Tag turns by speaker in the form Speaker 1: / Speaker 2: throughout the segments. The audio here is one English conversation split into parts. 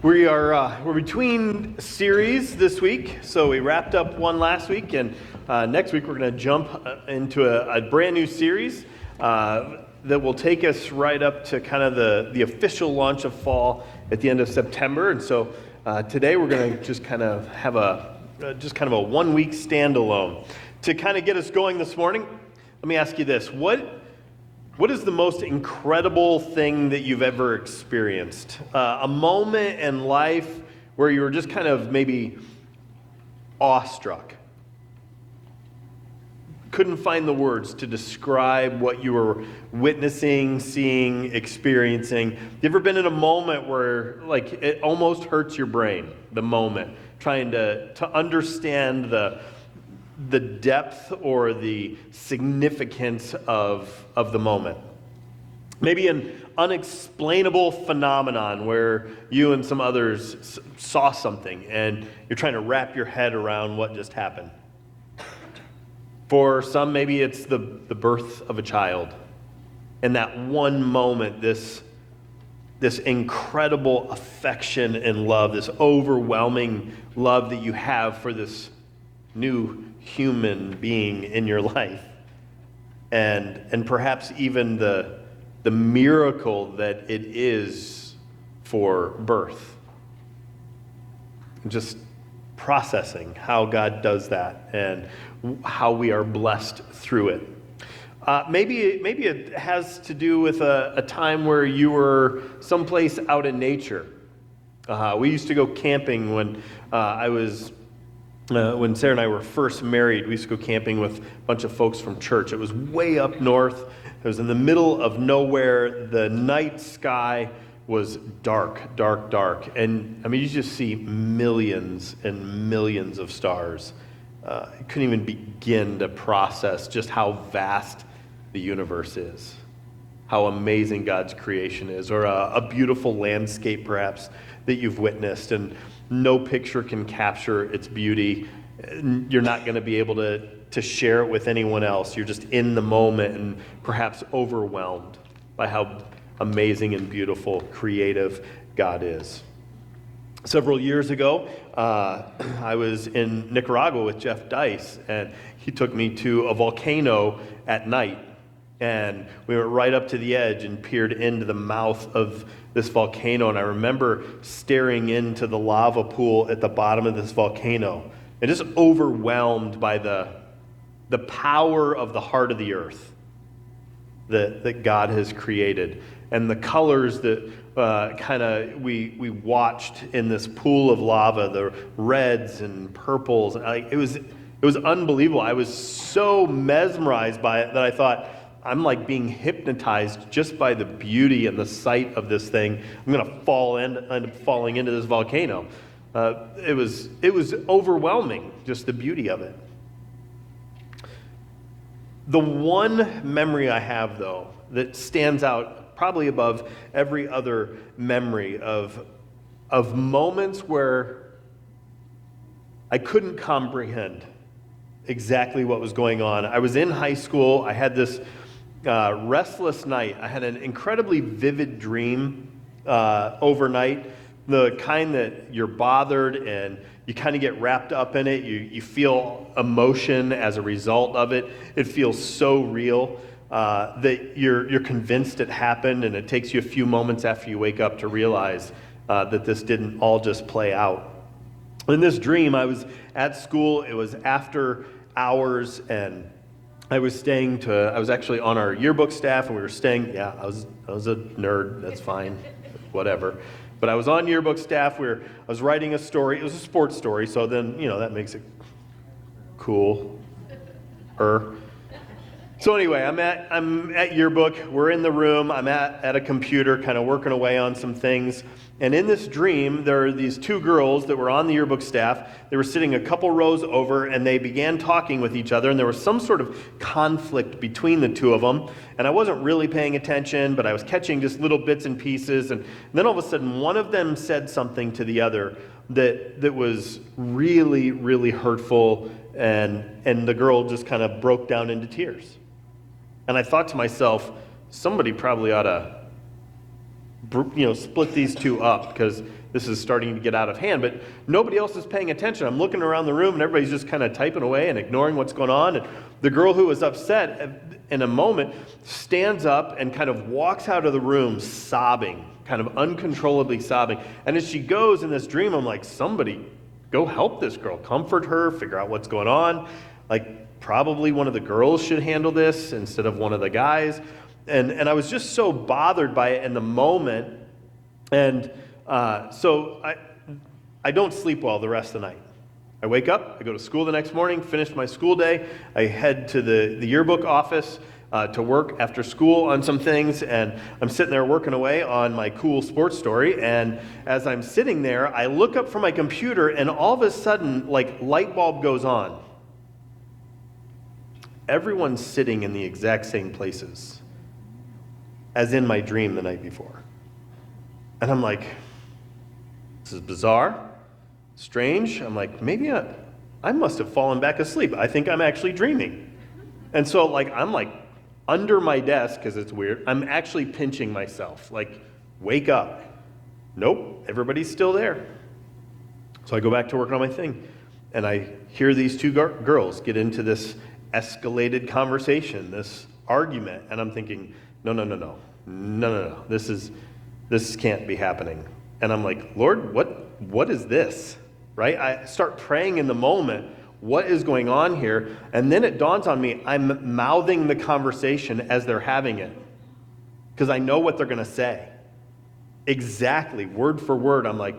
Speaker 1: We're between series this week, so we wrapped up one last week, and next week we're going to jump into a brand new series that will take us right up to kind of the official launch of fall at the end of September. And so today we're going to just kind of have a 1 week standalone to kind of get us going this morning. Let me ask you this: What is the most incredible thing that you've ever experienced? A moment in life where you were just kind of maybe awestruck. Couldn't find the words to describe what you were witnessing, seeing, experiencing. You ever been in a moment where like it almost hurts your brain, the moment, trying to understand the depth or the significance of the moment? Maybe an unexplainable phenomenon where you and some others saw something and you're trying to wrap your head around what just happened. For some, maybe it's the birth of a child. And that one moment, this incredible affection and love, this overwhelming love that you have for this new human being in your life, and perhaps even the miracle that it is for birth. Just processing how God does that and how we are blessed through it. Maybe it has to do with a time where you were someplace out in nature. We used to go camping when when Sarah and I were first married. We used to go camping with a bunch of folks from church. It was way up north. It was in the middle of nowhere. The night sky was dark, dark, dark. And I mean, you just see millions and millions of stars. You couldn't even begin to process just how vast the universe is, how amazing God's creation is, or a beautiful landscape perhaps that you've witnessed, and no picture can capture its beauty. You're not going to be able to share it with anyone else. You're just in the moment and perhaps overwhelmed by how amazing and beautiful, creative God is. Several years ago, I was in Nicaragua with Jeff Dice, and he took me to a volcano at night. And we went right up to the edge and peered into the mouth of this volcano. And I remember staring into the lava pool at the bottom of this volcano and just overwhelmed by the power of the heart of the earth that God has created, and the colors that we watched in this pool of lava, the reds and purples. It was unbelievable. I was so mesmerized by it that I thought, I'm like being hypnotized just by the beauty and the sight of this thing. I'm going to end up falling into this volcano. It was overwhelming, just the beauty of it. The one memory I have, though, that stands out probably above every other memory of moments where I couldn't comprehend exactly what was going on. I was in high school. I had this restless night. I had an incredibly vivid dream overnight, the kind that you're bothered and you kind of get wrapped up in it. You feel emotion as a result of it. It feels so real that you're convinced it happened, and it takes you a few moments after you wake up to realize that this didn't all just play out. In this dream, I was at school. It was after hours, and I was actually on our yearbook staff, and we were staying. Yeah, I was a nerd. That's fine, whatever. But I was on yearbook staff. I was writing a story. It was a sports story, so then that makes it cool. So anyway, I'm at yearbook. We're in the room. I'm at a computer, kind of working away on some things. And in this dream, there are these two girls that were on the yearbook staff. They were sitting a couple rows over, and they began talking with each other, and there was some sort of conflict between the two of them. And I wasn't really paying attention, but I was catching just little bits and pieces. And then all of a sudden, one of them said something to the other that was really, really hurtful, and the girl just kind of broke down into tears. And I thought to myself, somebody probably ought to split these two up, because this is starting to get out of hand, but nobody else is paying attention. I'm looking around the room, and everybody's just kind of typing away and ignoring what's going on. And the girl who was upset in a moment stands up and kind of walks out of the room sobbing, kind of uncontrollably sobbing. And as she goes in this dream, I'm like, somebody go help this girl, comfort her, figure out what's going on. Like, probably one of the girls should handle this instead of one of the guys. And I was just so bothered by it in the moment. And so I don't sleep well the rest of the night. I wake up, I go to school the next morning, finish my school day. I head to the yearbook office to work after school on some things. And I'm sitting there working away on my cool sports story. And as I'm sitting there, I look up from my computer, and all of a sudden, like, light bulb goes on. Everyone's sitting in the exact same places as in my dream the night before. And I'm like, this is bizarre, strange. I'm like, maybe I must have fallen back asleep. I think I'm actually dreaming. And so I'm under my desk, because it's weird, I'm actually pinching myself, like, wake up. Nope, everybody's still there. So I go back to work on my thing, and I hear these two girls get into this escalated conversation, this argument, and I'm thinking, no, this can't be happening. And I'm like, Lord, what is this? Right? I start praying in the moment, what is going on here? And then it dawns on me, I'm mouthing the conversation as they're having it, because I know what they're going to say. Exactly, word for word, I'm like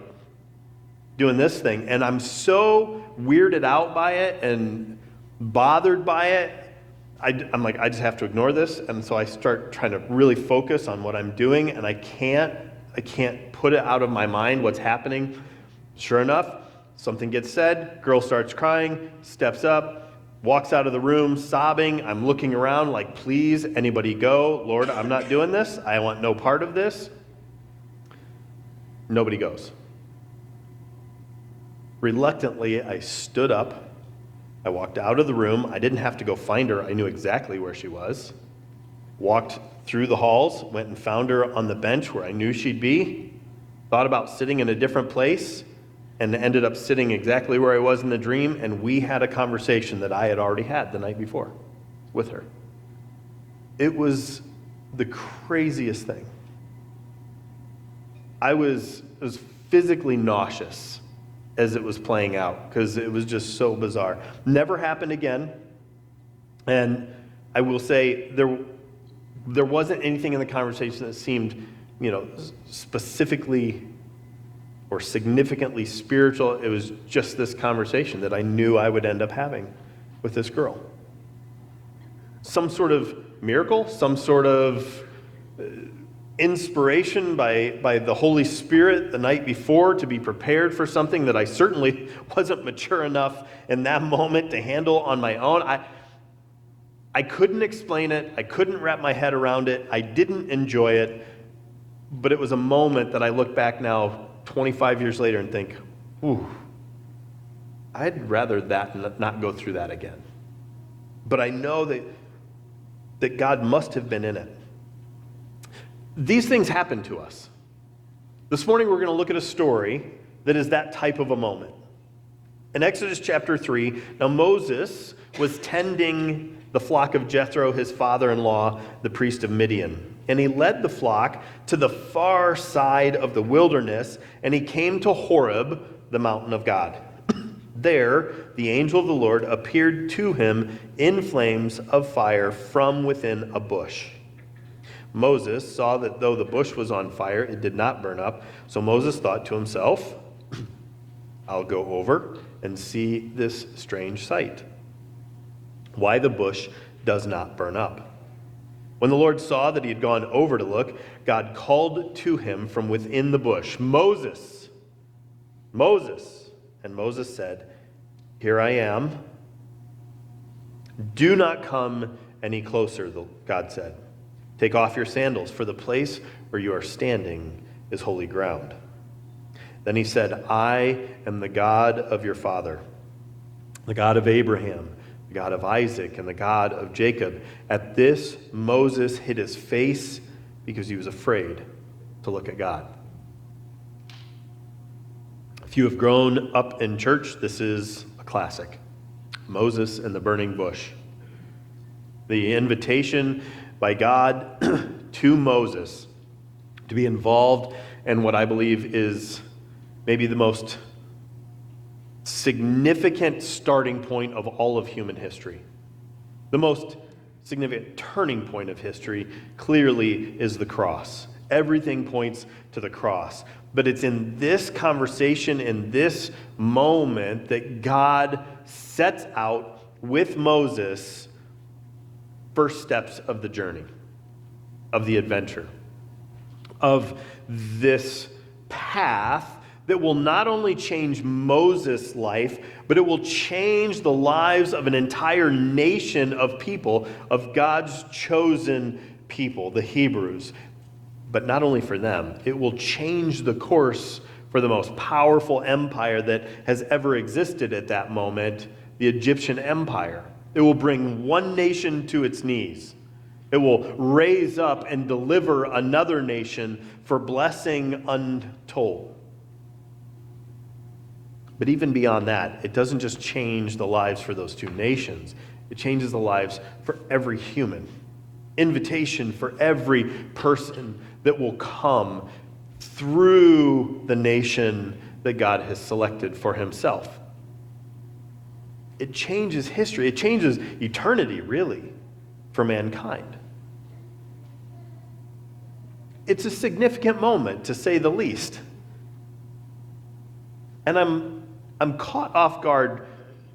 Speaker 1: doing this thing. And I'm so weirded out by it and bothered by it. I'm like, I just have to ignore this. And so I start trying to really focus on what I'm doing, and I can't put it out of my mind what's happening. Sure enough, something gets said, girl starts crying, steps up, walks out of the room sobbing. I'm looking around like, please, anybody go. Lord, I'm not doing this. I want no part of this. Nobody goes. Reluctantly, I stood up. I walked out of the room. I didn't have to go find her. I knew exactly where she was. Walked through the halls, went and found her on the bench where I knew she'd be. Thought about sitting in a different place, and ended up sitting exactly where I was in the dream, and we had a conversation that I had already had the night before with her. It was the craziest thing. I was physically nauseous as it was playing out, because it was just so bizarre. Never happened again. And I will say there wasn't anything in the conversation that seemed, specifically or significantly spiritual. It was just this conversation that I knew I would end up having with this girl. Some sort of miracle, some sort of inspiration by the Holy Spirit the night before to be prepared for something that I certainly wasn't mature enough in that moment to handle on my own. I couldn't explain it. I couldn't wrap my head around it. I didn't enjoy it. But it was a moment that I look back now 25 years later and think, ooh, I'd rather that not go through that again. But I know that God must have been in it. These things happen to us. This morning we're going to look at a story that is that type of a moment. In Exodus chapter 3, now Moses was tending the flock of Jethro, his father-in-law, the priest of Midian. And he led the flock to the far side of the wilderness, and he came to Horeb, the mountain of God. There, the angel of the Lord appeared to him in flames of fire from within a bush. Moses saw that though the bush was on fire, it did not burn up. So Moses thought to himself, I'll go over and see this strange sight, why the bush does not burn up. When the Lord saw that he had gone over to look, God called to him from within the bush, Moses, Moses. And Moses said, here I am. Do not come any closer, God said. Take off your sandals, for the place where you are standing is holy ground. Then he said, I am the God of your father, the God of Abraham, the God of Isaac, and the God of Jacob. At this, Moses hid his face because he was afraid to look at God. If you have grown up in church, this is a classic. Moses and the burning bush. The invitation by God to Moses to be involved in what I believe is maybe the most significant starting point of all of human history. The most significant turning point of history clearly is the cross. Everything points to the cross. But it's in this conversation, in this moment, that God sets out with Moses first steps of the journey, of the adventure, of this path that will not only change Moses' life, but it will change the lives of an entire nation of people, of God's chosen people, the Hebrews. But not only for them, it will change the course for the most powerful empire that has ever existed at that moment, the Egyptian Empire. It will bring one nation to its knees. It will raise up and deliver another nation for blessing untold. But even beyond that, it doesn't just change the lives for those two nations. It changes the lives for every human. Invitation for every person that will come through the nation that God has selected for himself. It changes history. It changes eternity, really, for mankind. It's a significant moment, to say the least. And I'm caught off guard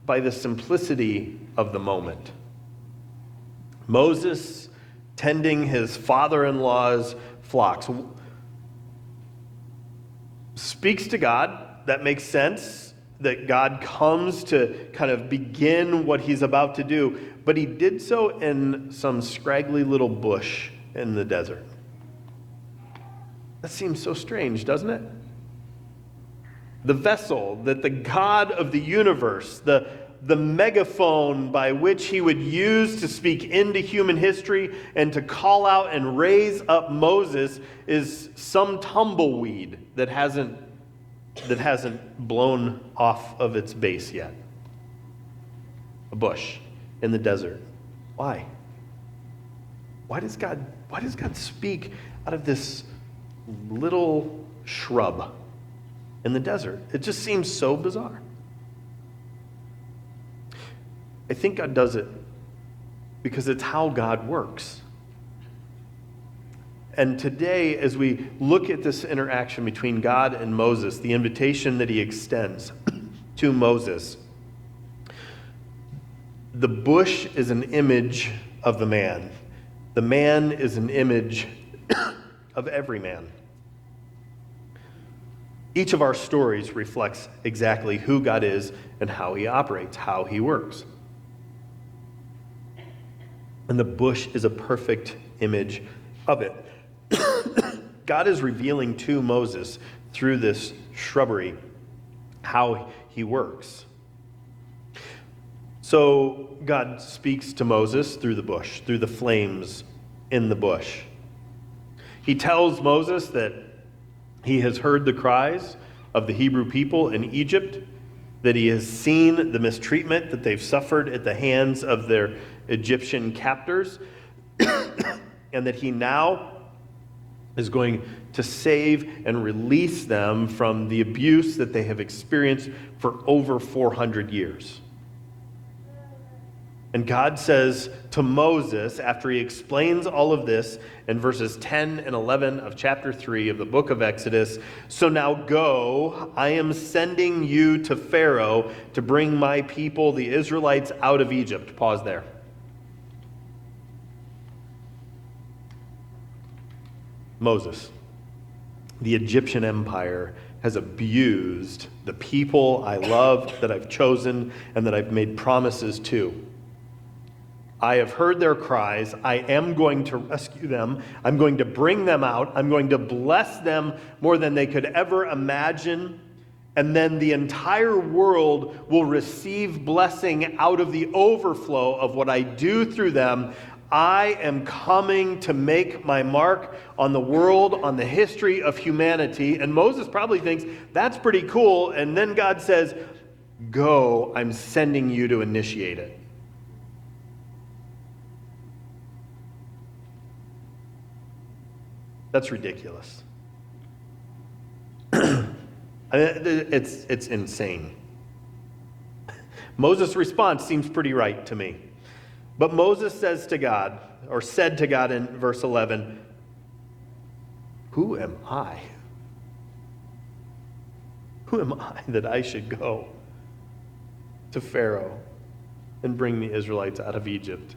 Speaker 1: by the simplicity of the moment. Moses tending his father-in-law's flocks speaks to God. That makes sense, that God comes to kind of begin what he's about to do, but he did so in some scraggly little bush in the desert. That seems so strange, doesn't it? The vessel that the God of the universe, the megaphone by which he would use to speak into human history and to call out and raise up Moses, is some tumbleweed that hasn't blown off of its base yet. A bush in the desert. Why? Why does God speak out of this little shrub in the desert? It just seems so bizarre. I think God does it because it's how God works. And today, as we look at this interaction between God and Moses, the invitation that he extends to Moses, the bush is an image of the man. The man is an image of every man. Each of our stories reflects exactly who God is and how he operates, how he works. And the bush is a perfect image of it. God is revealing to Moses through this shrubbery how he works. So God speaks to Moses through the bush, through the flames in the bush. He tells Moses that he has heard the cries of the Hebrew people in Egypt, that he has seen the mistreatment that they've suffered at the hands of their Egyptian captors, and that he now is going to save and release them from the abuse that they have experienced for over 400 years. And God says to Moses, after he explains all of this in verses 10 and 11 of chapter 3 of the book of Exodus, "So now go, I am sending you to Pharaoh to bring my people, the Israelites, out of Egypt." Pause there. Moses, the Egyptian empire, has abused the people I love, that I've chosen, and that I've made promises to. I have heard their cries. I am going to rescue them. I'm going to bring them out. I'm going to bless them more than they could ever imagine. And then the entire world will receive blessing out of the overflow of what I do through them. I am coming to make my mark on the world, on the history of humanity. And Moses probably thinks, that's pretty cool. And then God says, go, I'm sending you to initiate it. That's ridiculous. It's insane. Moses' response seems pretty right to me. But Moses says to God, or said to God in verse 11, who am I? Who am I that I should go to Pharaoh and bring the Israelites out of Egypt?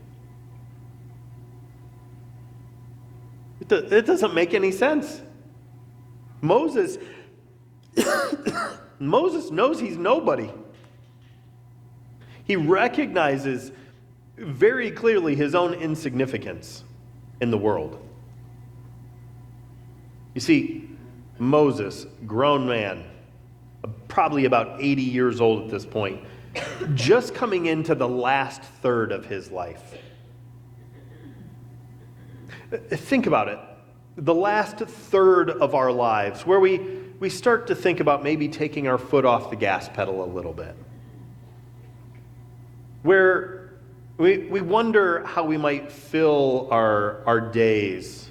Speaker 1: It doesn't make any sense. Moses knows he's nobody. He recognizes very clearly his own insignificance in the world. You see, Moses, grown man, probably about 80 years old at this point, just coming into the last third of his life. Think about it. The last third of our lives, where we start to think about maybe taking our foot off the gas pedal a little bit. Where we wonder how we might fill our days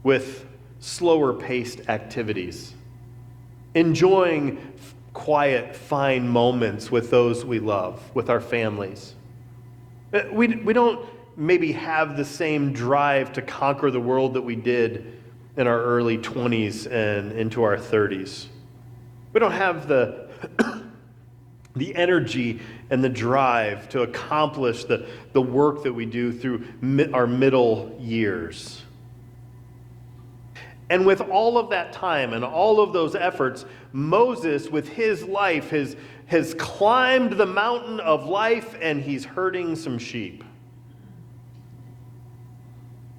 Speaker 1: with slower paced activities, enjoying quiet, fine moments with those we love, with our families. We don't maybe have the same drive to conquer the world that we did in our early 20s and into our 30s. We don't have the energy and the drive to accomplish the work that we do through our middle years. And with all of that time and all of those efforts, Moses, with his life, has climbed the mountain of life and he's herding some sheep.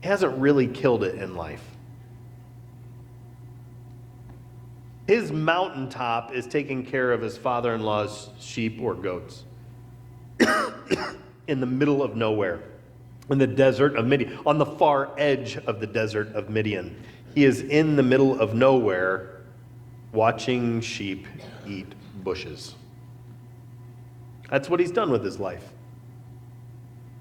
Speaker 1: He hasn't really killed it in life. His mountaintop is taking care of his father-in-law's sheep or goats in the middle of nowhere, in the desert of Midian, on the far edge of the desert of Midian. He is in the middle of nowhere watching sheep eat bushes. That's what he's done with his life.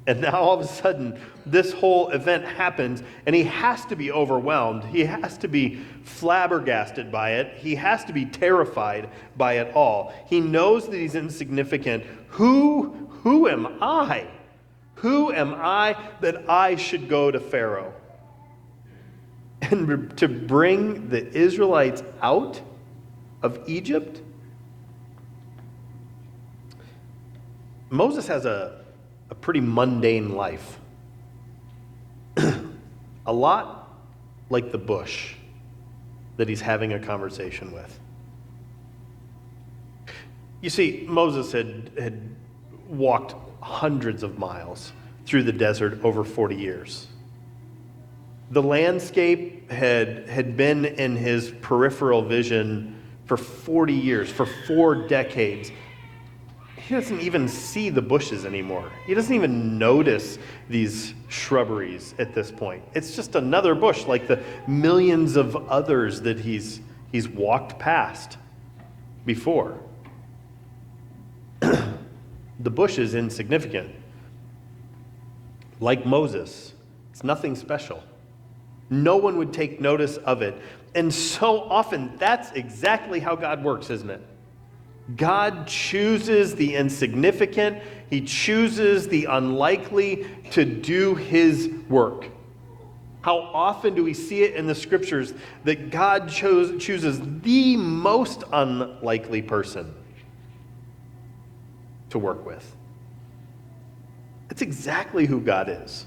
Speaker 1: And now all of a sudden, this whole event happens, and he has to be overwhelmed. He has to be flabbergasted by it. He has to be terrified by it all. He knows that he's insignificant. Who am I? Who am I that I should go to Pharaoh? And to bring the Israelites out of Egypt? Moses has a pretty mundane life. A lot like the bush that he's having a conversation with. You see, Moses had walked hundreds of miles through the desert over 40 years. The landscape had been in his peripheral vision for 40 years, for 4 decades. He doesn't even see the bushes anymore. He doesn't even notice these shrubberies at this point. It's just another bush like the millions of others that he's walked past before. The bush is insignificant. Like Moses, it's nothing special. No one would take notice of it. And so often, that's exactly how God works, isn't it? God chooses the insignificant. He chooses the unlikely to do his work. How often do we see it in the scriptures that God chooses the most unlikely person to work with? That's exactly who God is.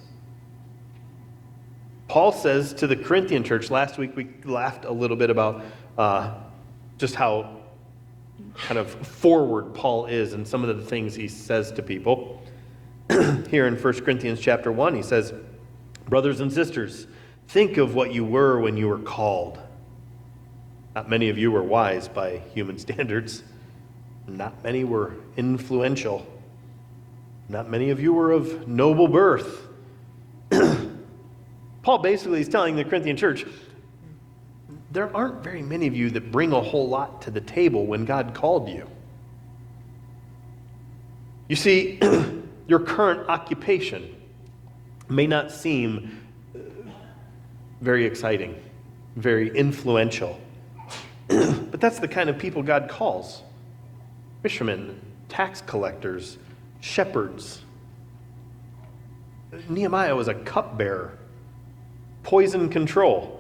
Speaker 1: Paul says to the Corinthian church, last week we laughed a little bit about just how kind of forward Paul is and some of the things he says to people. Here in 1 Corinthians chapter 1, he says, brothers and sisters, think of what you were when you were called. Not many of you were wise by human standards. Not many were influential. Not many of you were of noble birth. Paul basically is telling the Corinthian church, there aren't very many of you that bring a whole lot to the table when God called you. You see, your current occupation may not seem very exciting, very influential, but that's the kind of people God calls. Fishermen, tax collectors, shepherds. Nehemiah was a cupbearer, poison control.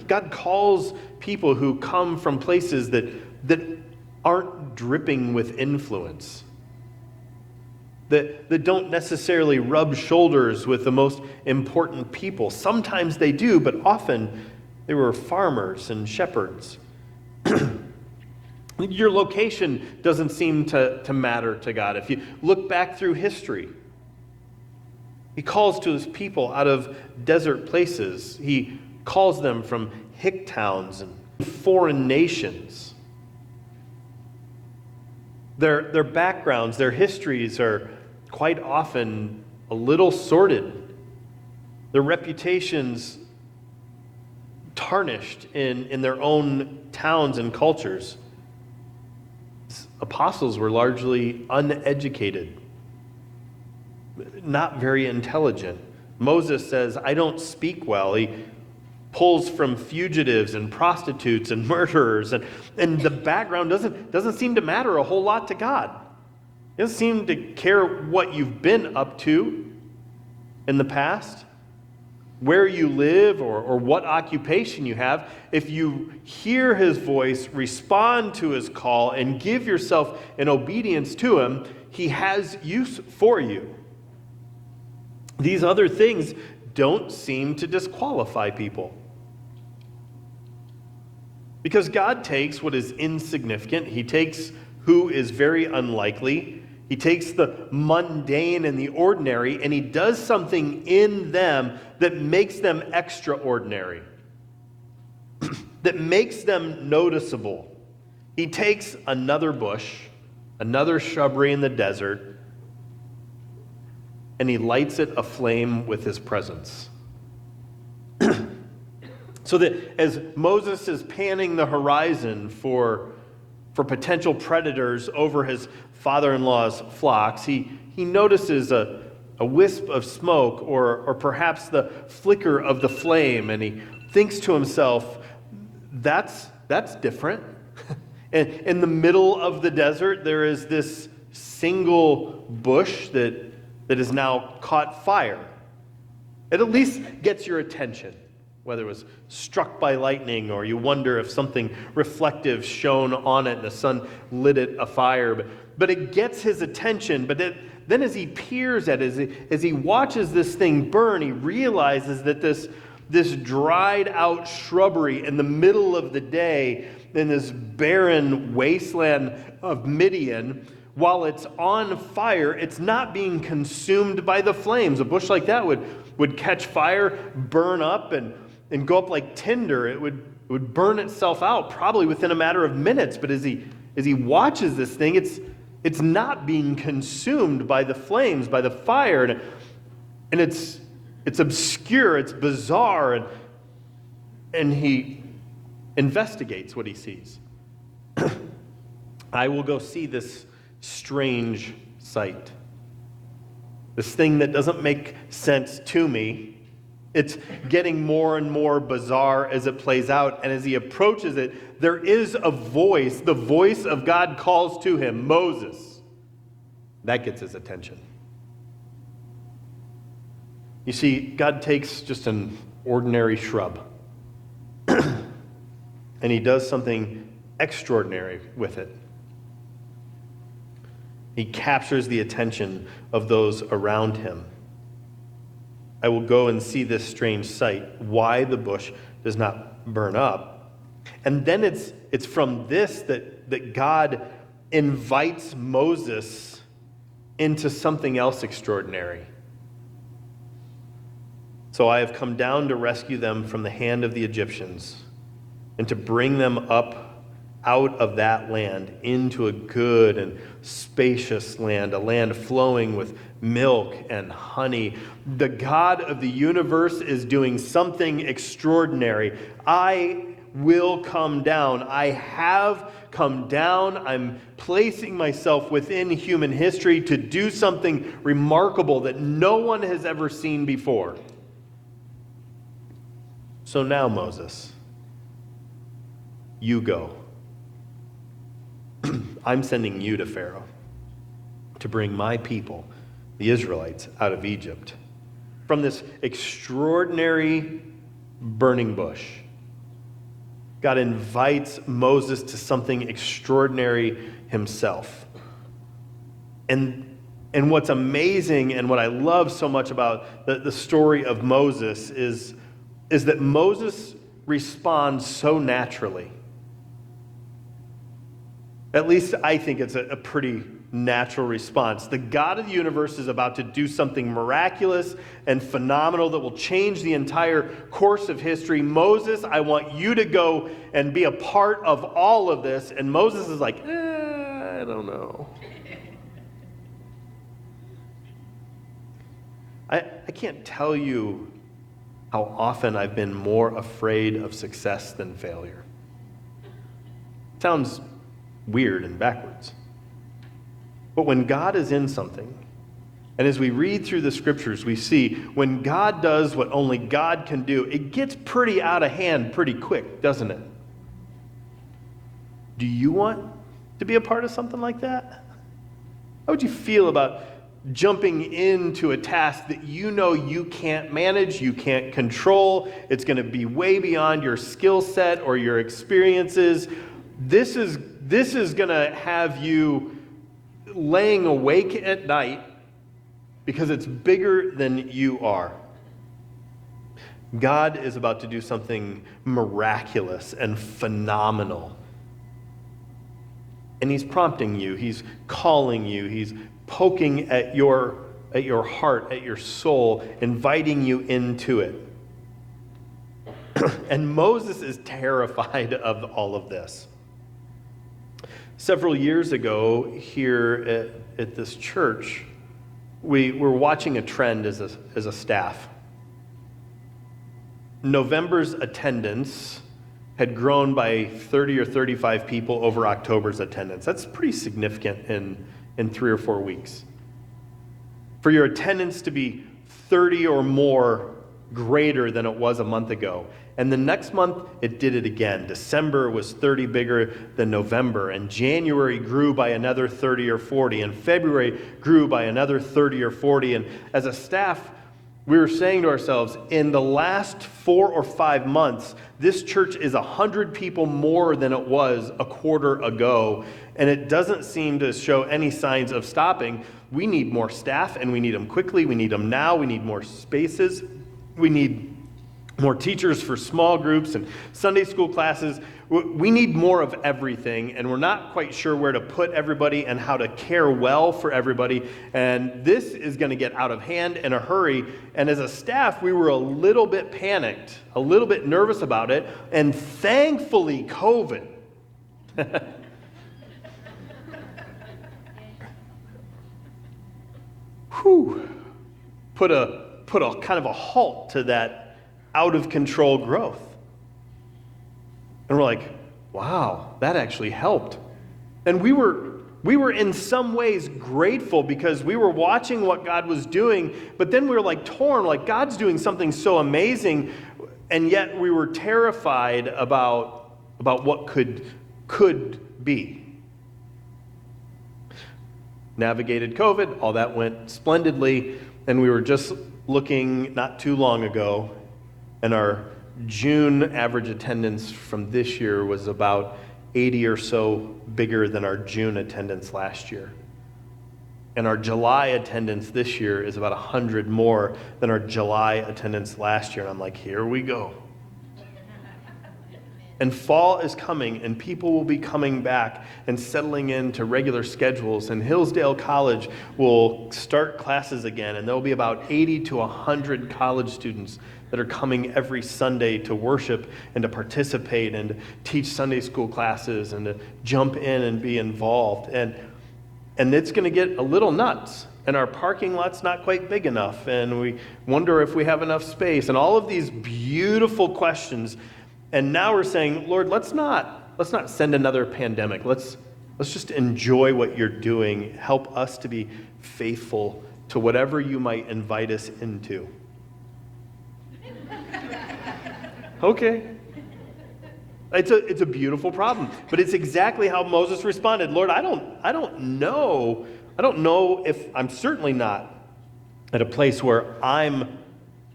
Speaker 1: God calls people who come from places that aren't dripping with influence, that don't necessarily rub shoulders with the most important people. Sometimes they do, but often they were farmers and shepherds. Your location doesn't seem to matter to God. If you look back through history, He calls to His people out of desert places. He calls them from hick towns and foreign nations. Their backgrounds, their histories are quite often a little sordid. Their reputations tarnished in their own towns and cultures. Apostles were largely uneducated, not very intelligent. Moses says, I don't speak well. He pulls from fugitives and prostitutes and murderers, and the background doesn't seem to matter a whole lot to God. He doesn't seem to care what you've been up to in the past, where you live, or what occupation you have. If you hear His voice, respond to His call, and give yourself in obedience to Him, He has use for you. These other things don't seem to disqualify people. Because God takes what is insignificant, He takes who is very unlikely, He takes the mundane and the ordinary, and He does something in them that makes them extraordinary, that makes them noticeable. He takes another bush, another shrubbery in the desert, and He lights it aflame with His presence. So that as Moses is panning the horizon for potential predators over his father-in-law's flocks, he notices a wisp of smoke or perhaps the flicker of the flame, and he thinks to himself, that's different. And in the middle of the desert, there is this single bush that has now caught fire. It at least gets your attention, whether it was struck by lightning or you wonder if something reflective shone on it and the sun lit it afire. But it gets his attention. But then as he peers at it, as he watches this thing burn, he realizes that this dried out shrubbery in the middle of the day in this barren wasteland of Midian, while it's on fire, it's not being consumed by the flames. A bush like that would catch fire, burn up, and go up like tinder. It would burn itself out probably within a matter of minutes. But as he watches this thing, it's not being consumed by the flames, by the fire, and it's obscure, it's bizarre, and he investigates what he sees. I will go see this strange sight, this thing that doesn't make sense to me. It's getting more and more bizarre as it plays out, and as he approaches it, there is a voice. The voice of God calls to him, Moses. That gets his attention. You see, God takes just an ordinary shrub, and He does something extraordinary with it. He captures the attention of those around him. I will go and see this strange sight, why the bush does not burn up. And then it's from this that God invites Moses into something else extraordinary. So I have come down to rescue them from the hand of the Egyptians and to bring them up out of that land into a good and spacious land, a land flowing with milk and honey. The God of the universe is doing something extraordinary. I will come down. I have come down. I'm placing myself within human history to do something remarkable that no one has ever seen before. So now, Moses, you go. I'm sending you to Pharaoh to bring my people, the Israelites, out of Egypt from this extraordinary burning bush. God invites Moses to something extraordinary himself. And what's amazing and what I love so much about the story of Moses is that Moses responds so naturally. At least I think it's a pretty natural response. The God of the universe is about to do something miraculous and phenomenal that will change the entire course of history. Moses, I want you to go and be a part of all of this. And Moses is like, I don't know. I can't tell you how often I've been more afraid of success than failure. It sounds weird and backwards. But when God is in something, and as we read through the scriptures, we see when God does what only God can do, it gets pretty out of hand pretty quick, doesn't it? Do you want to be a part of something like that? How would you feel about jumping into a task that you know you can't manage, you can't control? It's going to be way beyond your skill set or your experiences. This is going to have you laying awake at night because it's bigger than you are. God is about to do something miraculous and phenomenal. And he's prompting you, he's calling you, he's poking at your heart, at your soul, inviting you into it. And Moses is terrified of all of this. Several years ago here at this church, we were watching a trend as a staff. November's attendance had grown by 30 or 35 people over October's attendance. That's pretty significant in 3 or 4 weeks. For your attendance to be 30 or more greater than it was a month ago. And the next month, it did it again. December was 30 bigger than November, and January grew by another 30 or 40, and February grew by another 30 or 40. And as a staff, we were saying to ourselves, in the last 4 or 5 months, this church is 100 people more than it was a quarter ago, and it doesn't seem to show any signs of stopping. We need more staff, and we need them quickly. We need them now. We need more spaces. We need more teachers for small groups and Sunday school classes. We need more of everything, and we're not quite sure where to put everybody and how to care well for everybody. And this is going to get out of hand in a hurry. And as a staff, we were a little bit panicked, a little bit nervous about it. And thankfully, COVID. Put a kind of a halt to that out of control growth. And we're like, wow, that actually helped. And we were in some ways grateful because we were watching what God was doing, but then we were like torn, like God's doing something so amazing, and yet we were terrified about what could be. Navigated COVID, all that went splendidly, and we were just looking not too long ago, and our June average attendance from this year was about 80 or so bigger than our June attendance last year. And our July attendance this year is about 100 more than our July attendance last year. And I'm like, here we go. And fall is coming, and people will be coming back and settling into regular schedules. And Hillsdale College will start classes again, and there will be about 80 to 100 college students that are coming every Sunday to worship and to participate and to teach Sunday school classes and to jump in and be involved. And it's going to get a little nuts. And our parking lot's not quite big enough, and we wonder if we have enough space, and all of these beautiful questions. And now we're saying, Lord, let's not send another pandemic. Let's just enjoy what you're doing. Help us to be faithful to whatever you might invite us into. Okay. It's a beautiful problem, but it's exactly how Moses responded. Lord, I don't know. I don't know if I'm certainly not at a place where I'm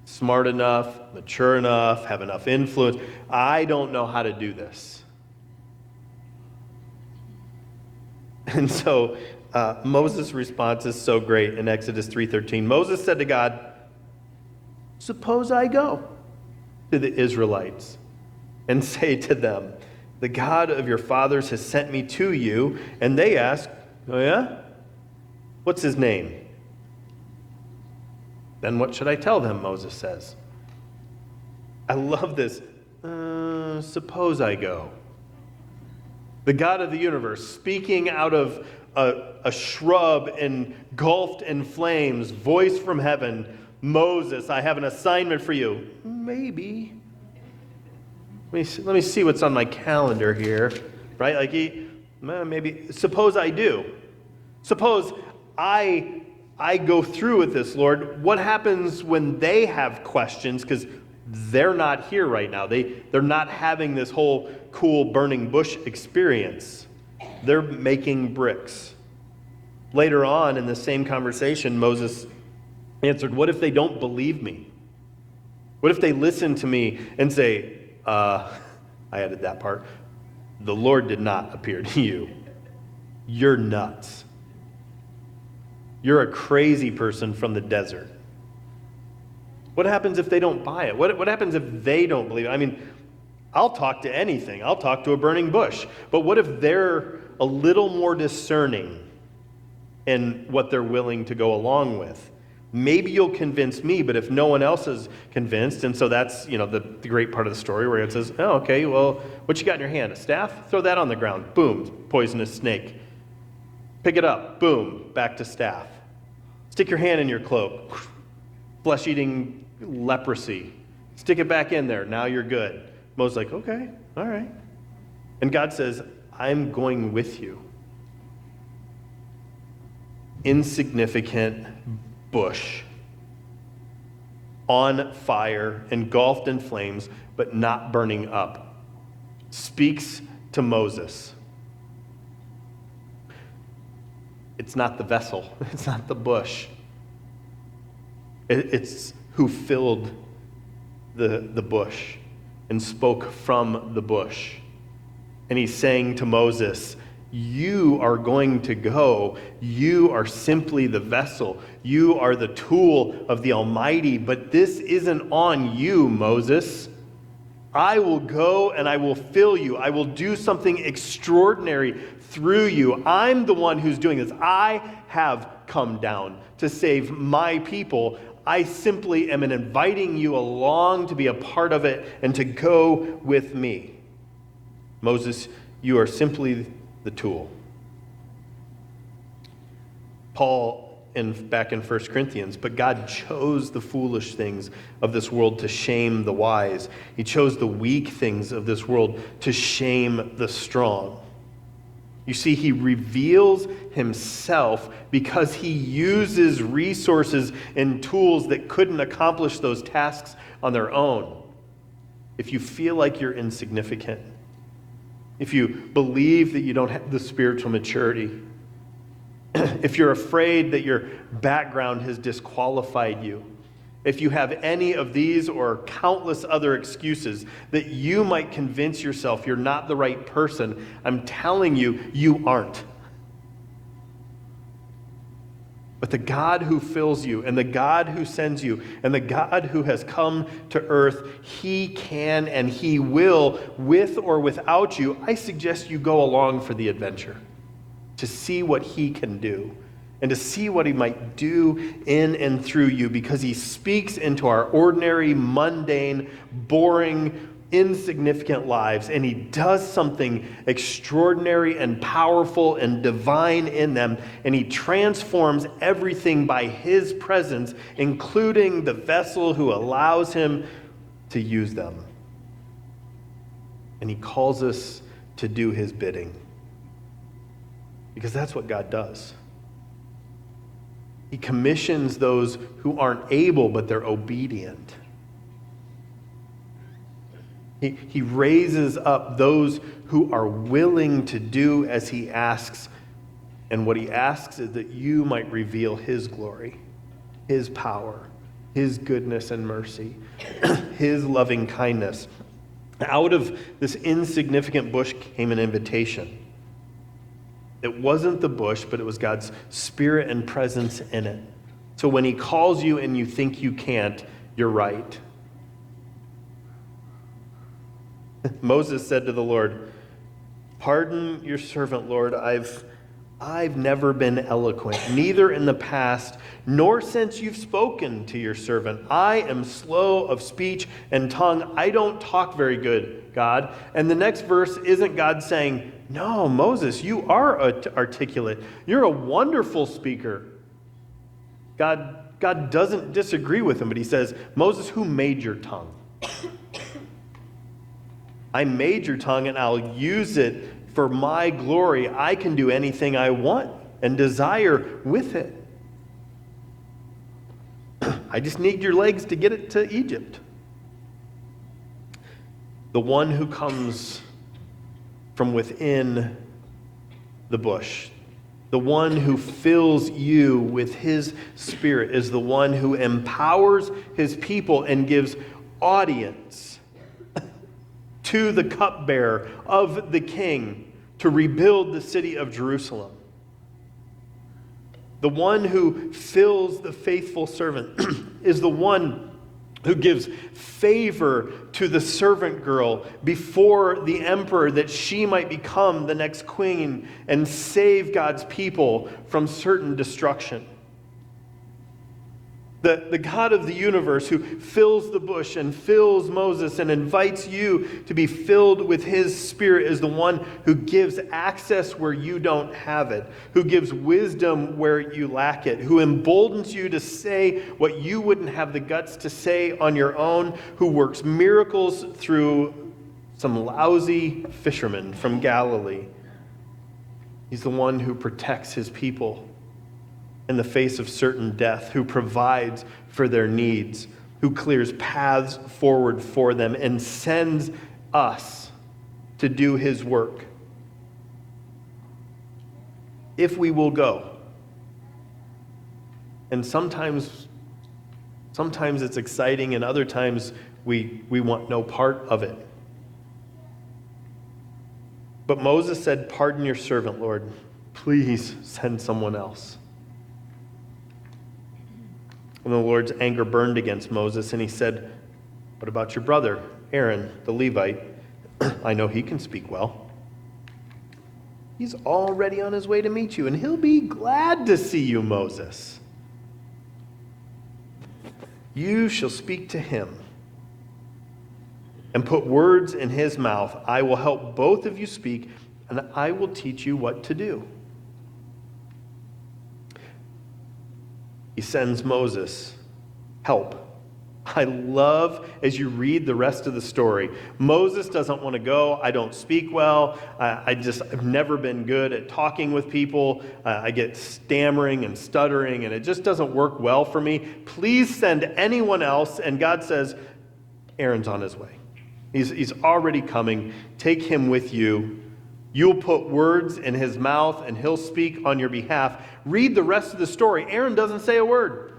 Speaker 1: smart enough, mature enough, have enough influence. I don't know how to do this. And so Moses' response is so great in Exodus 3:13. Moses said to God, suppose I go to the Israelites and say to them, the God of your fathers has sent me to you. And they ask, oh yeah? What's his name? Then what should I tell them, Moses says. I love this. Suppose I go. The God of the universe, speaking out of a shrub engulfed in flames, voice from heaven, Moses, I have an assignment for you. Maybe. Let me see what's on my calendar here. Right? Maybe. Suppose I do. Suppose I go through with this, Lord. What happens when they have questions? Because they're not here right now. They're not having this whole cool burning bush experience. They're making bricks. Later on in the same conversation, Moses answered, what if they don't believe me? What if they listen to me and say, I added that part, the Lord did not appear to you. You're nuts. You're a crazy person from the desert. What happens if they don't buy it? What happens if they don't believe it? I mean, I'll talk to anything. I'll talk to a burning bush. But what if they're a little more discerning in what they're willing to go along with? Maybe you'll convince me, but if no one else is convinced, and so that's, the great part of the story where it says, oh, okay, well, what you got in your hand? A staff? Throw that on the ground. Boom, poisonous snake. Pick it up. Boom, back to staff. Stick your hand in your cloak. Flesh-eating leprosy. Stick it back in there. Now you're good. Moses is like, okay, all right. And God says, I'm going with you. Insignificant bush. On fire, engulfed in flames, but not burning up. Speaks to Moses. It's not the vessel. It's not the bush. It's who filled the bush and spoke from the bush. And he's saying to Moses, you are going to go. You are simply the vessel. You are the tool of the Almighty, but this isn't on you, Moses. I will go and I will fill you. I will do something extraordinary through you. I'm the one who's doing this. I have come down to save my people. I simply am inviting you along to be a part of it and to go with me. Moses, you are simply the tool. Paul, back in 1 Corinthians, but God chose the foolish things of this world to shame the wise. He chose the weak things of this world to shame the strong. You see, he reveals himself because he uses resources and tools that couldn't accomplish those tasks on their own. If you feel like you're insignificant, if you believe that you don't have the spiritual maturity, if you're afraid that your background has disqualified you, if you have any of these or countless other excuses that you might convince yourself you're not the right person, I'm telling you, you aren't. But the God who fills you and the God who sends you and the God who has come to earth, he can and he will, with or without you. I suggest you go along for the adventure to see what he can do and to see what he might do in and through you, because he speaks into our ordinary, mundane, boring, insignificant lives, and he does something extraordinary and powerful and divine in them, and he transforms everything by his presence, including the vessel who allows him to use them. And he calls us to do his bidding, because that's what God does. He commissions those who aren't able, but they're obedient. He raises up those who are willing to do as he asks. And what he asks is that you might reveal his glory, his power, his goodness and mercy, his loving kindness. Out of this insignificant bush came an invitation. It wasn't the bush, but it was God's spirit and presence in it. So when he calls you and you think you can't, you're right. Moses said to the Lord, "Pardon your servant, Lord. I've never been eloquent, neither in the past, nor since you've spoken to your servant. I am slow of speech and tongue. I don't talk very good, God." And the next verse isn't God saying, "No, Moses, you are articulate. You're a wonderful speaker." God doesn't disagree with him, but he says, "Moses, who made your tongue? I made your tongue and I'll use it for my glory. I can do anything I want and desire with it. I just need your legs to get it to Egypt." The one who comes from within the bush, the one who fills you with his spirit, is the one who empowers his people and gives audience to the cupbearer of the king to rebuild the city of Jerusalem. The one who fills the faithful servant is the one who gives favor to the servant girl before the emperor, that she might become the next queen and save God's people from certain destruction. The God of the universe who fills the bush and fills Moses and invites you to be filled with his spirit is the one who gives access where you don't have it, who gives wisdom where you lack it, who emboldens you to say what you wouldn't have the guts to say on your own, who works miracles through some lousy fishermen from Galilee. He's the one who protects his people in the face of certain death, who provides for their needs, who clears paths forward for them and sends us to do his work. If we will go. And sometimes it's exciting, and other times we want no part of it. But Moses said, "Pardon your servant, Lord. Please send someone else." And the Lord's anger burned against Moses, and he said, "What about your brother, Aaron, the Levite? I know he can speak well. He's already on his way to meet you, and he'll be glad to see you, Moses. You shall speak to him and put words in his mouth. I will help both of you speak, and I will teach you what to do." He sends Moses help. I love, as you read the rest of the story, Moses doesn't want to go. "I don't speak well. I've never been good at talking with people. I get stammering and stuttering, and it just doesn't work well for me. Please send anyone else." And God says, "Aaron's on his way. He's already coming. Take him with you. You'll put words in his mouth, and he'll speak on your behalf." Read the rest of the story. Aaron doesn't say a word.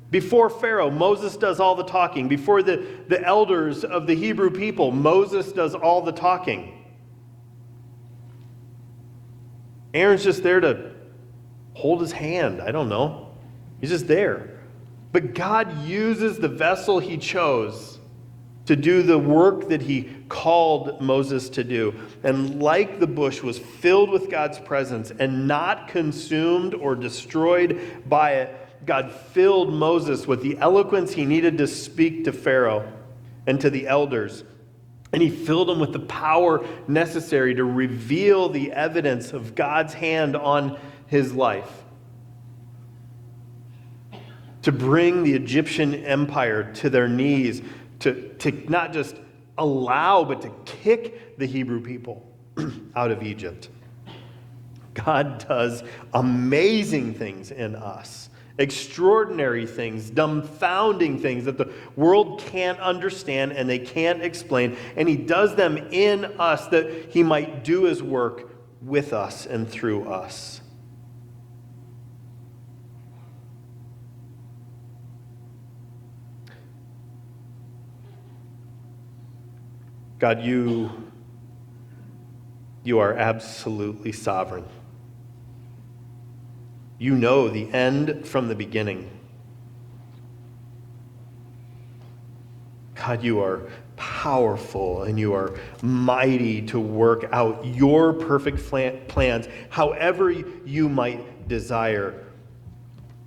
Speaker 1: Before Pharaoh, Moses does all the talking. Before the elders of the Hebrew people, Moses does all the talking. Aaron's just there to hold his hand. I don't know. He's just there. But God uses the vessel he chose to do the work that he called Moses to do. And like the bush was filled with God's presence and not consumed or destroyed by it, God filled Moses with the eloquence he needed to speak to Pharaoh and to the elders. And he filled him with the power necessary to reveal the evidence of God's hand on his life, to bring the Egyptian empire to their knees, to not just allow, but to kick the Hebrew people out of Egypt. God does amazing things in us, extraordinary things, dumbfounding things that the world can't understand and they can't explain. And he does them in us that he might do his work with us and through us. God, you are absolutely sovereign. You know the end from the beginning. God, you are powerful and you are mighty to work out your perfect plans, however you might desire.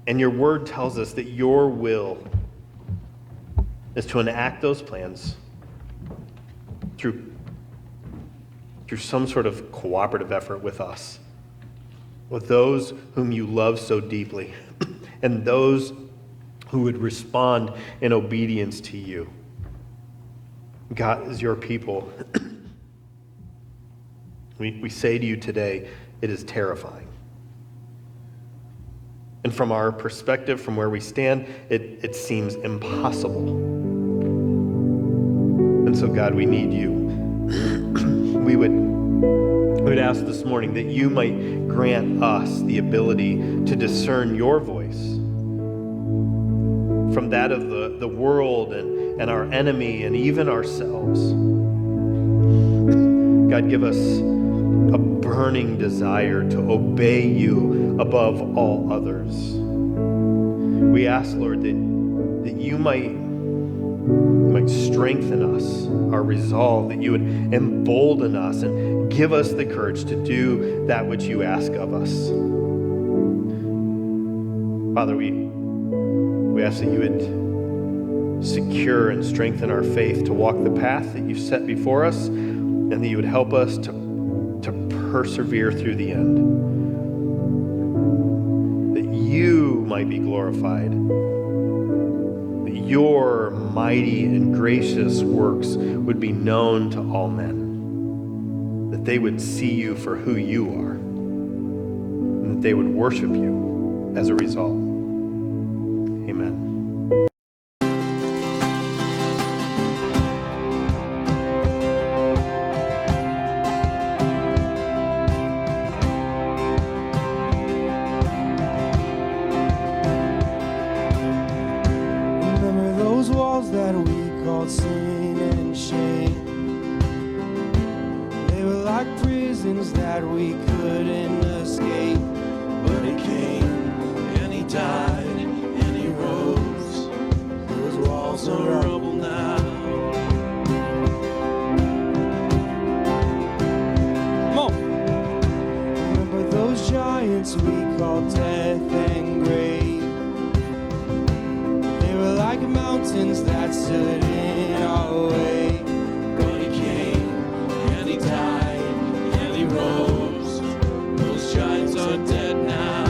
Speaker 1: And your word tells us that your will is to enact those plans through some sort of cooperative effort with us, with those whom you love so deeply, and those who would respond in obedience to you. God is your people. We say to you today, it is terrifying. And from our perspective, from where we stand, it seems impossible. And so, God, we need you. We would ask this morning that you might grant us the ability to discern your voice from that of the world and our enemy and even ourselves. God, give us a burning desire to obey you above all others. We ask, Lord, that you might strengthen us, our resolve, that you would embolden us and give us the courage to do that which you ask of us. Father, we ask that you would secure and strengthen our faith to walk the path that you've set before us, and that you would help us to persevere through the end. That you might be glorified. That your mighty and gracious works would be known to all men. That they would see you for who you are. And that they would worship you as a result. Amen.
Speaker 2: That we called sin and shame, they were like prisons that we couldn't escape. But he came and he died and he rose. Those walls are rubble now. Come on. Remember those giants we called death and grave? Like mountains that stood in our way. But he came and he died and he rose. Those giants are dead now.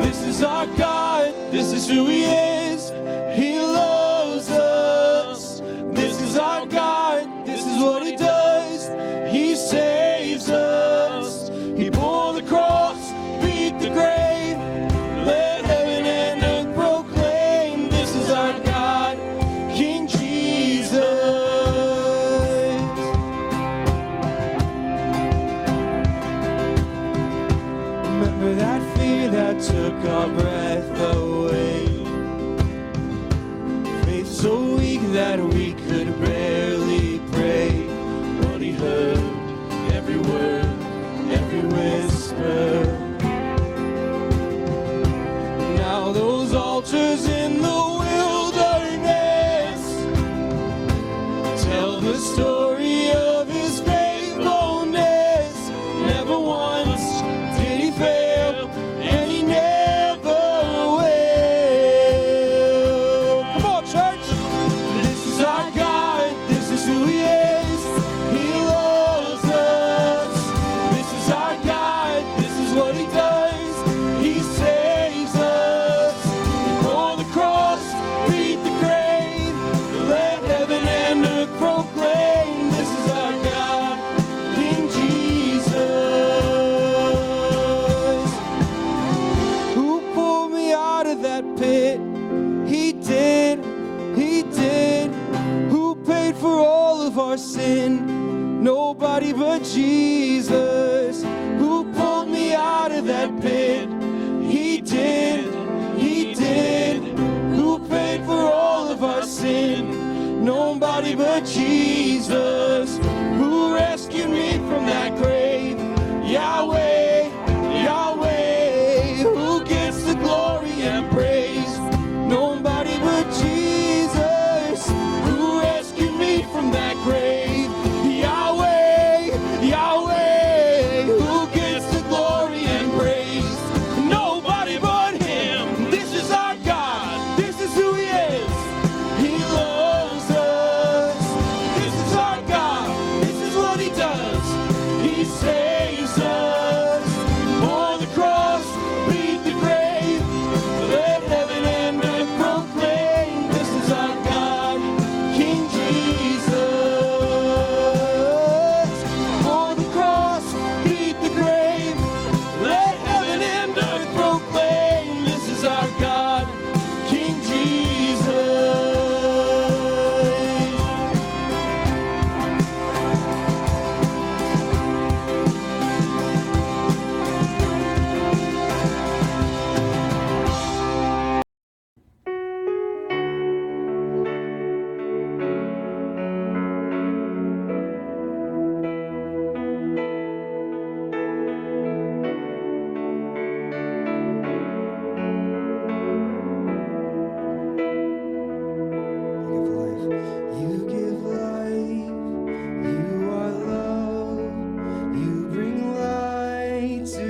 Speaker 2: This is our God, this is who he is. He loves us. This is our God, this is what he does. He saves us. He bore the cross, beat the grave. Took our breath away. Faith so weak that we could barely pray. But he heard every word our sin. Nobody but Jesus, who pulled me out of that pit. He did, who paid for all of our sin. Nobody but Jesus, who rescued me from that grave. Yahweh, Yahweh, who gets the glory and praise. Nobody but Jesus, who rescued me from that grave. Yahweh, Yahweh, who gets the glory and praise. Nobody but him. This is our God. This is who he is. He loves us. This is our God. This is what he does. He saves us. On the cross, beat the grave. Let heaven and earth proclaim. This is our God, King Jesus. On the cross, beat the grave. Let heaven and earth proclaim. This is our God, King Jesus. You give life, you are love, you bring light to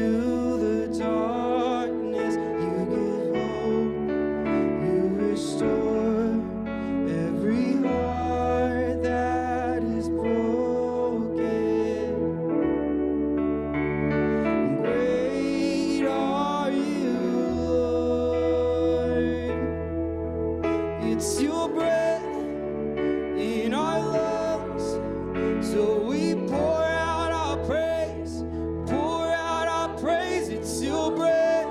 Speaker 2: the darkness, you give hope, you restore every heart that is broken. Great are you, Lord. It's your breath in our lungs, so we pour out our praise, pour out our praise. It's your breath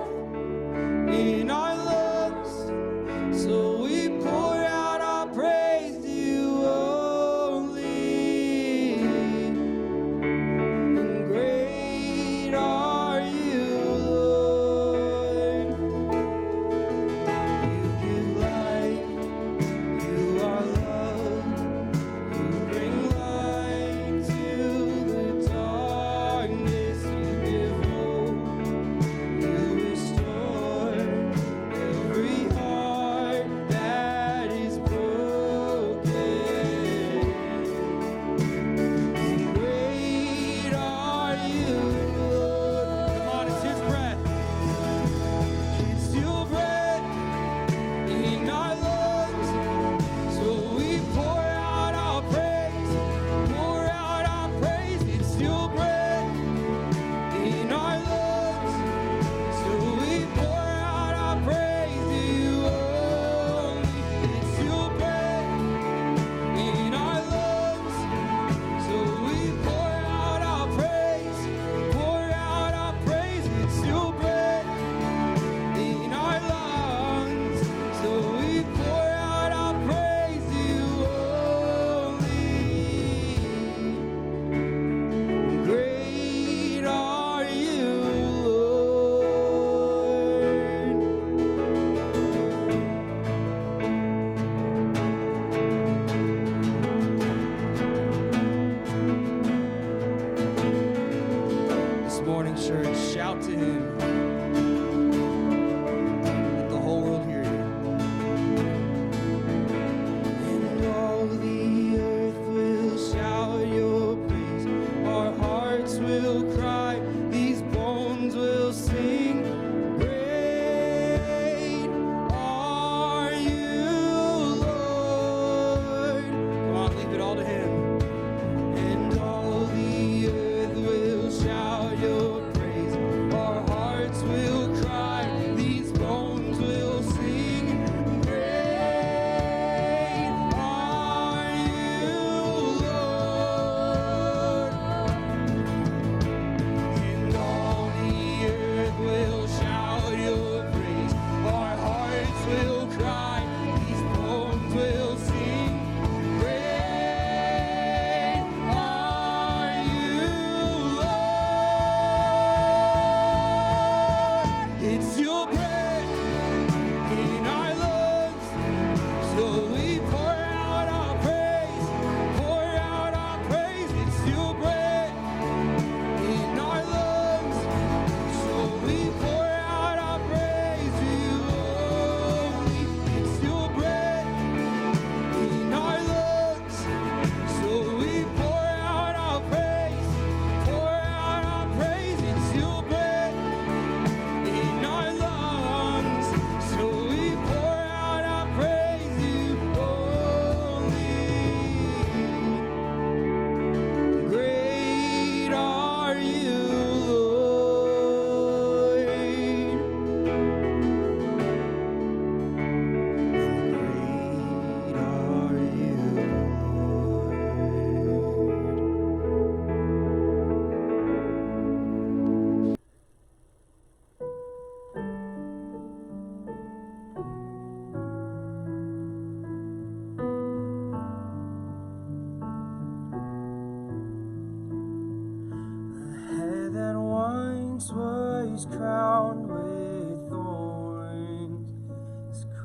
Speaker 2: in our lungs, so we pour out our praise to you only. And great are you, Lord. You give life, you are love, you bring light to the darkness, you give hope, you restore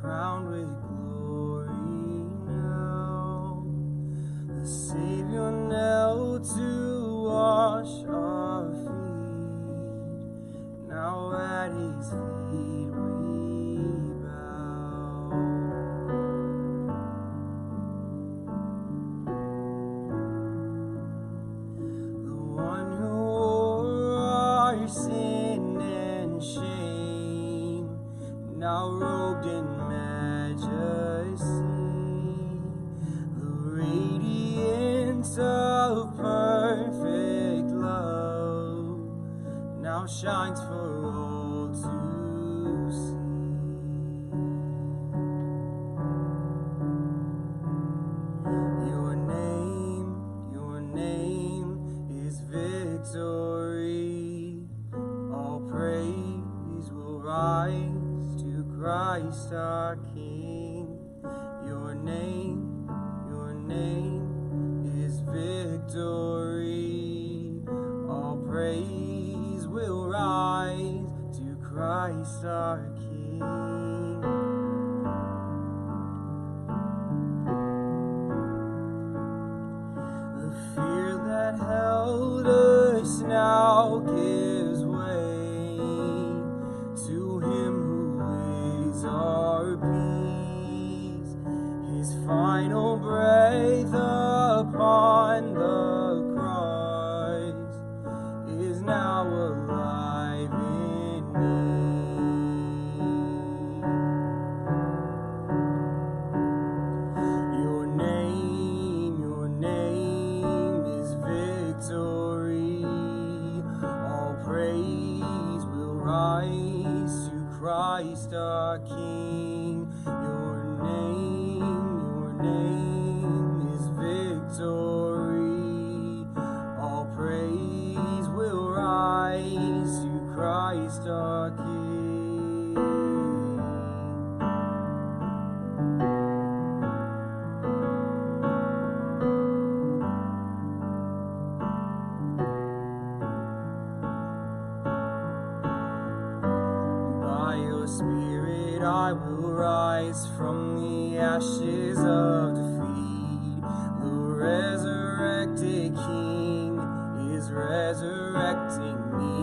Speaker 2: crowned with glory now. The Savior knelt to wash our feet. Now at his feet we bow. The one who wore our sin and shame, now robed in majesty, the radiance of perfect love now shines for all to see. Your name is victory. All praise will rise to Christ our King. Your name is victory. All praise will rise to Christ our King. The fear that held us now gives way to him who is our peace. His final breath upon the cross is now alive in me. Your name is victory. All praise will rise to Christ our King. Your name is victory. All praise will rise to Christ our King. By your Spirit I will rise from the ashes of defeat. The resurrected King is resurrecting me.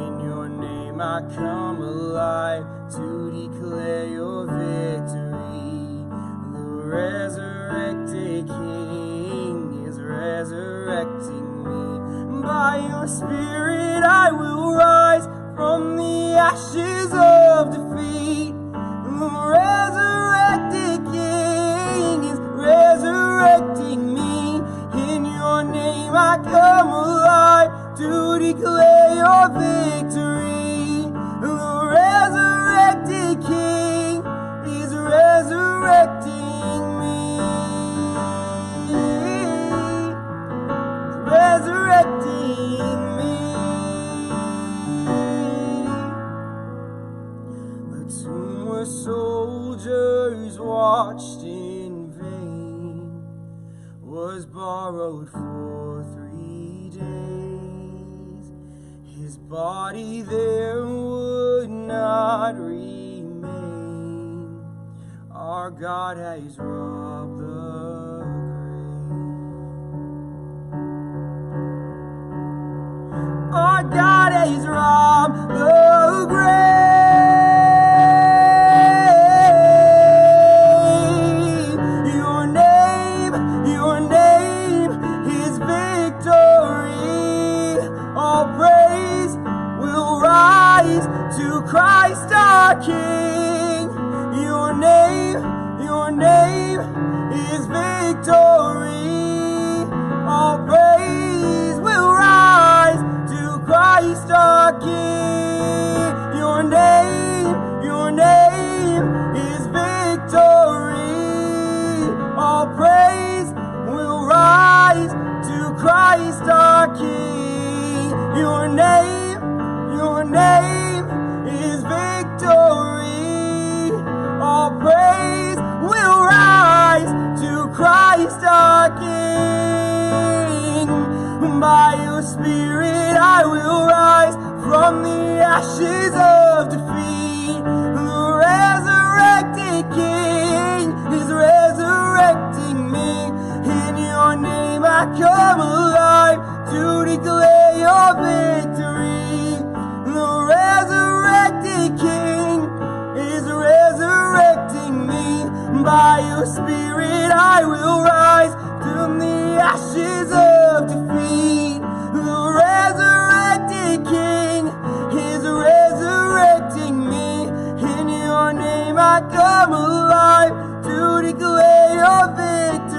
Speaker 2: In your name I come alive to declare your victory. The resurrected King is resurrecting me. By your Spirit I will rise from the ashes of defeat. The resurrected King is resurrecting me. In your name I come alive to declare your victory. The resurrected King is resurrecting me. Resurrecting me. The tomb where soldiers watched in vain was borrowed for 3 days. His body there would not remain. Our God has robbed the grave. Our God has robbed the grave. Your name is victory. All praise will rise to Christ our King. Your name is victory. All praise will rise to Christ our King. Your name is victory. All praise will rise to Christ our King. Your name is victory. All praise will rise to Christ our King. By your Spirit I will rise from the ashes of defeat. The resurrected I come alive to declare your victory. The resurrected King is resurrecting me. By your Spirit I will rise from the ashes of defeat. The resurrected King is resurrecting me. In your name I come alive to declare your victory.